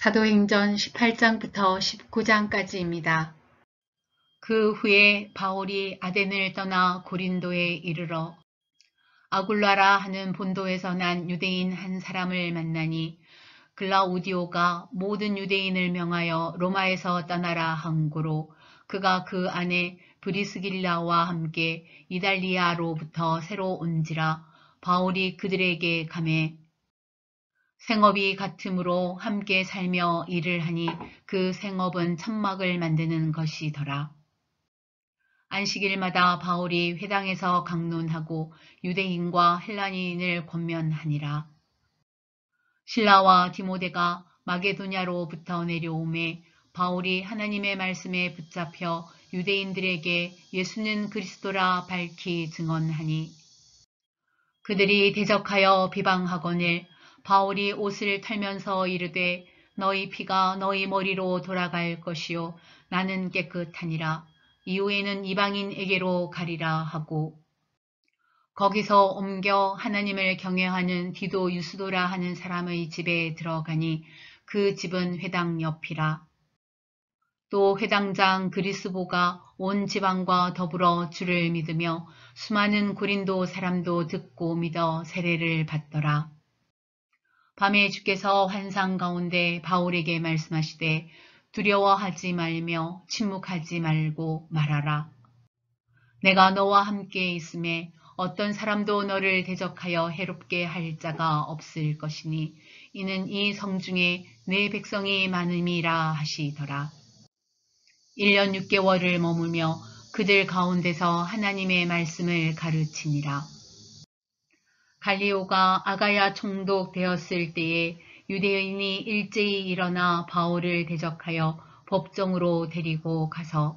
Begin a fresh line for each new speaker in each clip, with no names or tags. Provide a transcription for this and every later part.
사도행전 18장부터 19장까지입니다. 그 후에 바울이 아덴을 떠나 고린도에 이르러 아굴라라 하는 본도에서 난 유대인 한 사람을 만나니 글라우디오가 모든 유대인을 명하여 로마에서 떠나라 한 고로 그가 그 안에 브리스길라와 함께 이달리아로부터 새로 온지라 바울이 그들에게 가매 생업이 같으므로 함께 살며 일을 하니 그 생업은 천막을 만드는 것이더라. 안식일마다 바울이 회당에서 강론하고 유대인과 헬라인을 권면하니라. 실라와 디모데가 마게도냐로부터 내려오매 바울이 하나님의 말씀에 붙잡혀 유대인들에게 예수는 그리스도라 밝히 증언하니 그들이 대적하여 비방하거늘 바울이 옷을 털면서 이르되 너희 피가 너희 머리로 돌아갈 것이요 나는 깨끗하니라. 이후에는 이방인에게로 가리라 하고 거기서 옮겨 하나님을 경외하는 디도 유스도라 하는 사람의 집에 들어가니 그 집은 회당 옆이라. 또 회당장 그리스보가 온 지방과 더불어 주를 믿으며 수많은 고린도 사람도 듣고 믿어 세례를 받더라. 밤에 주께서 환상 가운데 바울에게 말씀하시되 두려워하지 말며 침묵하지 말고 말하라. 내가 너와 함께 있음에 어떤 사람도 너를 대적하여 해롭게 할 자가 없을 것이니 이는 이 성중에 내 백성이 많음이라 하시더라. 1년 6개월을 머물며 그들 가운데서 하나님의 말씀을 가르치니라. 갈리오가 아가야 총독 되었을 때에 유대인이 일제히 일어나 바울을 대적하여 법정으로 데리고 가서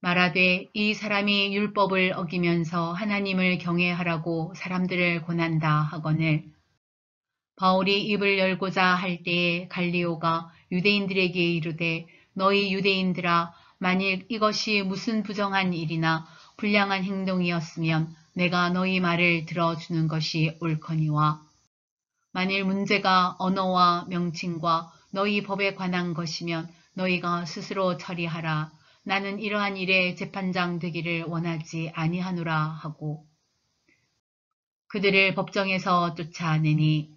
말하되 이 사람이 율법을 어기면서 하나님을 경외하라고 사람들을 권한다 하거늘 바울이 입을 열고자 할 때에 갈리오가 유대인들에게 이르되 너희 유대인들아 만일 이것이 무슨 부정한 일이나 불량한 행동이었으면 내가 너희 말을 들어주는 것이 옳거니와 만일 문제가 언어와 명칭과 너희 법에 관한 것이면 너희가 스스로 처리하라. 나는 이러한 일에 재판장 되기를 원하지 아니하노라 하고 그들을 법정에서 쫓아내니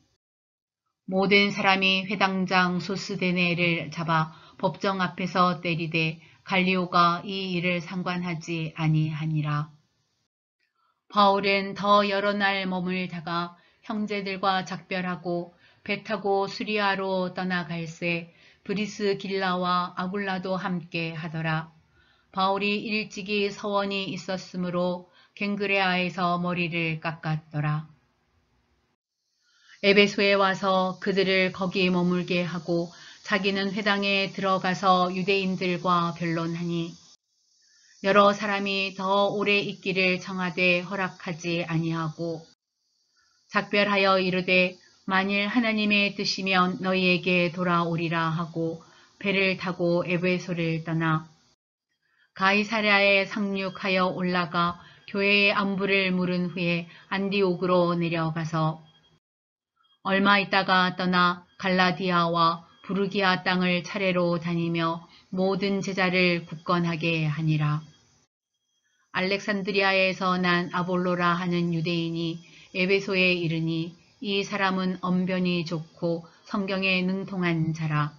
모든 사람이 회당장 소스데네를 잡아 법정 앞에서 때리되 갈리오가 이 일을 상관하지 아니하니라. 바울은 더 여러 날 머물다가 형제들과 작별하고 배 타고 수리아로 떠나갈새 브리스길라와 아굴라도 함께 하더라. 바울이 일찍이 서원이 있었으므로 갱그레아에서 머리를 깎았더라. 에베소에 와서 그들을 거기 머물게 하고 자기는 회당에 들어가서 유대인들과 변론하니 여러 사람이 더 오래 있기를 청하되 허락하지 아니하고 작별하여 이르되 만일 하나님의 뜻이면 너희에게 돌아오리라 하고 배를 타고 에베소를 떠나 가이사랴에 상륙하여 올라가 교회의 안부를 물은 후에 안디옥으로 내려가서 얼마 있다가 떠나 갈라디아와 부르기아 땅을 차례로 다니며 모든 제자를 굳건하게 하니라. 알렉산드리아에서 난 아볼로라 하는 유대인이 에베소에 이르니 이 사람은 언변이 좋고 성경에 능통한 자라.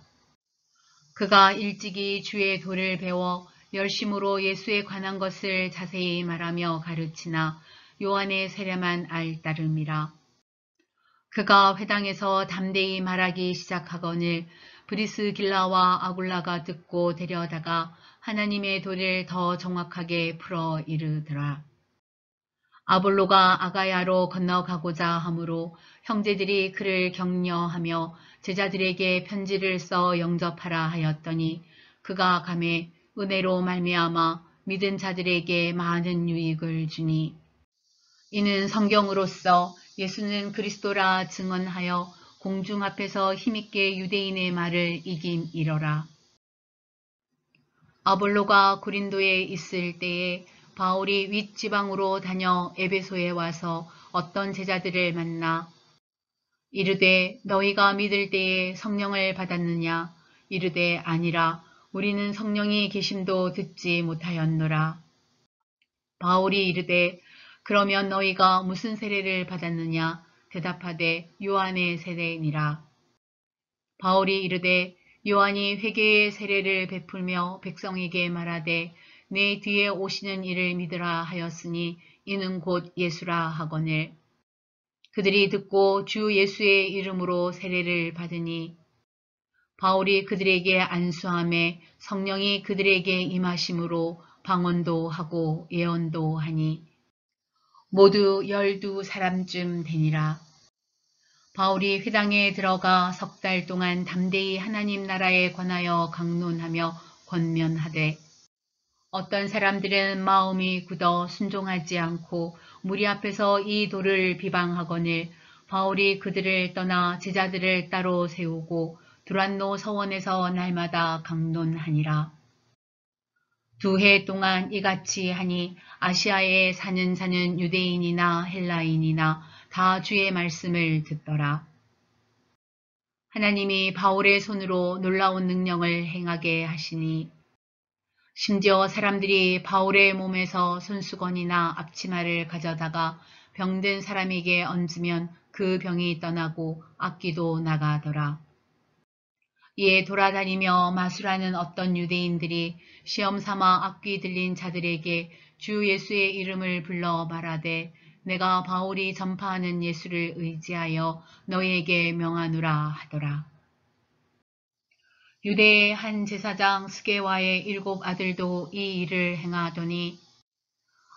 그가 일찍이 주의 도를 배워 열심으로 예수에 관한 것을 자세히 말하며 가르치나 요한의 세례만 알 따름이라. 그가 회당에서 담대히 말하기 시작하거늘 브리스길라와 아굴라가 듣고 데려다가 하나님의 도를 더 정확하게 풀어 이르더라. 아볼로가 아가야로 건너가고자 하므로 형제들이 그를 격려하며 제자들에게 편지를 써 영접하라 하였더니 그가 가매 은혜로 말미암아 믿은 자들에게 많은 유익을 주니 이는 성경으로서 예수는 그리스도라 증언하여 공중 앞에서 힘있게 유대인의 말을 이김이러라. 아볼로가 고린도에 있을 때에 바울이 윗지방으로 다녀 에베소에 와서 어떤 제자들을 만나 이르되 너희가 믿을 때에 성령을 받았느냐? 이르되 아니라 우리는 성령이 계심도 듣지 못하였노라. 바울이 이르되 그러면 너희가 무슨 세례를 받았느냐? 대답하되 요한의 세례니라. 바울이 이르되 요한이 회개의 세례를 베풀며 백성에게 말하되 내 뒤에 오시는 이를 믿으라 하였으니 이는 곧 예수라 하거늘. 그들이 듣고 주 예수의 이름으로 세례를 받으니 바울이 그들에게 안수하매 성령이 그들에게 임하심으로 방언도 하고 예언도 하니 모두 12사람쯤 되니라. 바울이 회당에 들어가 석 달 동안 담대히 하나님 나라에 관하여 강론하며 권면하되 어떤 사람들은 마음이 굳어 순종하지 않고 무리 앞에서 이 도를 비방하거늘 바울이 그들을 떠나 제자들을 따로 세우고 두란노 서원에서 날마다 강론하니라. 2해 동안 이같이 하니 아시아에 사는 유대인이나 헬라인이나 다 주의 말씀을 듣더라. 하나님이 바울의 손으로 놀라운 능력을 행하게 하시니 심지어 사람들이 바울의 몸에서 손수건이나 앞치마를 가져다가 병든 사람에게 얹으면 그 병이 떠나고 악기도 나가더라. 이에 돌아다니며 마술하는 어떤 유대인들이 시험삼아 악귀 들린 자들에게 주 예수의 이름을 불러 말하되 내가 바울이 전파하는 예수를 의지하여 너희에게 명하노라 하더라. 유대의 한 제사장 스게와의 7 아들도 이 일을 행하더니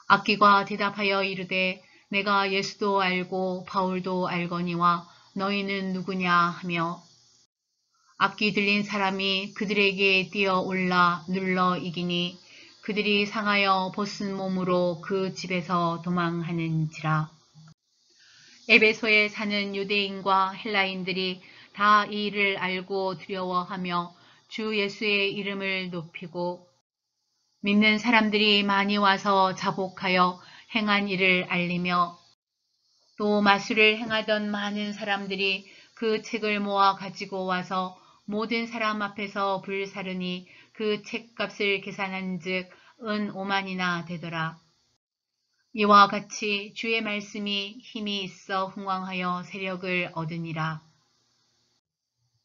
악귀가 대답하여 이르되 내가 예수도 알고 바울도 알거니와 너희는 누구냐 하며 악귀 들린 사람이 그들에게 뛰어올라 눌러 이기니 그들이 상하여 벗은 몸으로 그 집에서 도망하는지라. 에베소에 사는 유대인과 헬라인들이 다 이 일을 알고 두려워하며 주 예수의 이름을 높이고 믿는 사람들이 많이 와서 자복하여 행한 일을 알리며 또 마술을 행하던 많은 사람들이 그 책을 모아 가지고 와서 모든 사람 앞에서 불사르니 그 책값을 계산한 즉 은 5만이나 되더라. 이와 같이 주의 말씀이 힘이 있어 흥왕하여 세력을 얻으니라.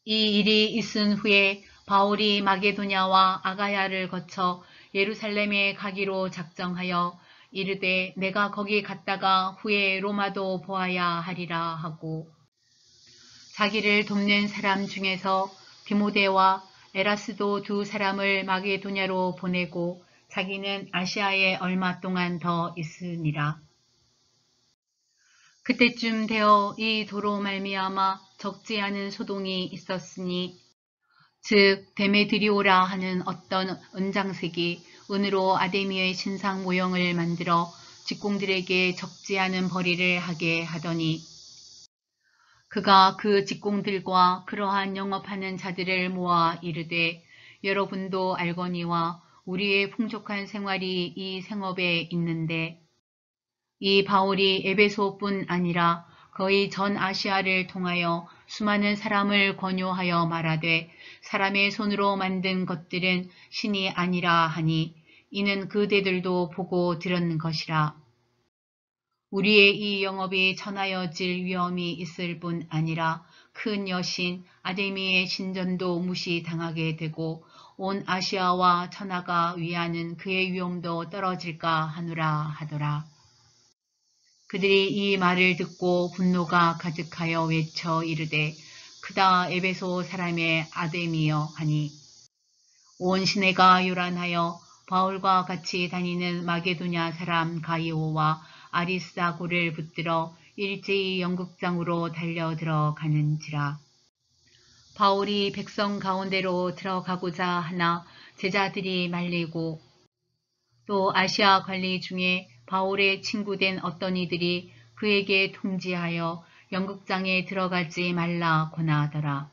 이 일이 있은 후에 바울이 마게도냐와 아가야를 거쳐 예루살렘에 가기로 작정하여 이르되 내가 거기 갔다가 후에 로마도 보아야 하리라 하고 자기를 돕는 사람 중에서 디모데와 에라스도 2 사람을 마게도냐로 보내고 자기는 아시아에 얼마 동안 더 있으니라. 그때쯤 되어 이 도로 말미암아 적지 않은 소동이 있었으니 즉 데메드리오라 하는 어떤 은장색이 은으로 아데미의 신상 모형을 만들어 직공들에게 적지 않은 벌이를 하게 하더니 그가 그 직공들과 그러한 영업하는 자들을 모아 이르되 여러분도 알거니와 우리의 풍족한 생활이 이 생업에 있는데 이 바울이 에베소뿐 아니라 거의 전 아시아를 통하여 수많은 사람을 권유하여 말하되 사람의 손으로 만든 것들은 신이 아니라 하니 이는 그대들도 보고 들은 것이라. 우리의 이 영업이 전하여질 위험이 있을 뿐 아니라 큰 여신 아데미의 신전도 무시당하게 되고 온 아시아와 천하가 위하는 그의 위엄도 떨어질까 하노라 하더라. 그들이 이 말을 듣고 분노가 가득하여 외쳐 이르되 크다 에베소 사람의 아데미여 하니 온 시내가 요란하여 바울과 같이 다니는 마게도냐 사람 가이오와 아리스다고를 붙들어 일제히 연극장으로 달려 들어가는지라. 바울이 백성 가운데로 들어가고자 하나 제자들이 말리고 또 아시아 관리 중에 바울의 친구된 어떤 이들이 그에게 통지하여 연극장에 들어가지 말라 권하더라.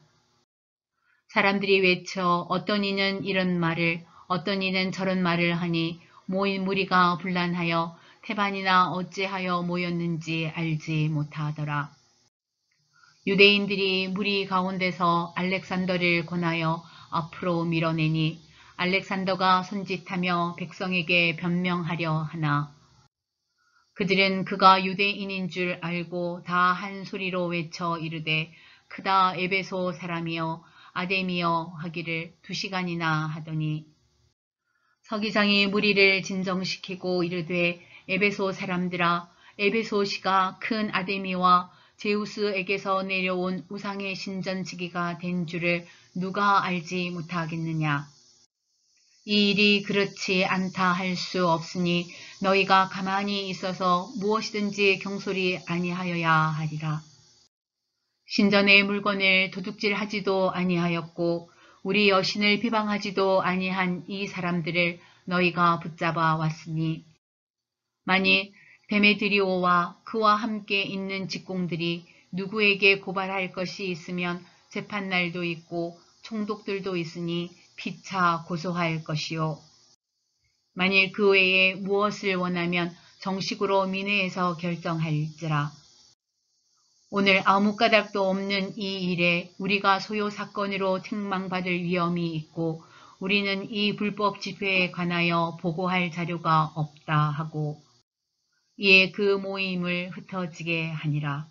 사람들이 외쳐 어떤 이는 이런 말을 어떤 이는 저런 말을 하니 모인 무리가 분란하여 태반이나 어찌하여 모였는지 알지 못하더라. 유대인들이 무리 가운데서 알렉산더를 권하여 앞으로 밀어내니 알렉산더가 손짓하며 백성에게 변명하려 하나 그들은 그가 유대인인 줄 알고 다 한 소리로 외쳐 이르되 크다 에베소 사람이여 아데미여 하기를 2시간이나 하더니 서기장이 무리를 진정시키고 이르되 에베소 사람들아 에베소시가 큰 아데미와 제우스에게서 내려온 우상의 신전지기가 된 줄을 누가 알지 못하겠느냐. 이 일이 그렇지 않다 할 수 없으니 너희가 가만히 있어서 무엇이든지 경솔히 아니하여야 하리라. 신전의 물건을 도둑질하지도 아니하였고 우리 여신을 비방하지도 아니한 이 사람들을 너희가 붙잡아 왔으니 만일 데메드리오와 그와 함께 있는 직공들이 누구에게 고발할 것이 있으면 재판날도 있고 총독들도 있으니 피차 고소할 것이요. 만일 그 외에 무엇을 원하면 정식으로 민회에서 결정할지라. 오늘 아무 까닭도 없는 이 일에 우리가 소요 사건으로 책망받을 위험이 있고 우리는 이 불법 집회에 관하여 보고할 자료가 없다 하고 이에 그 모임을 흩어지게 하니라.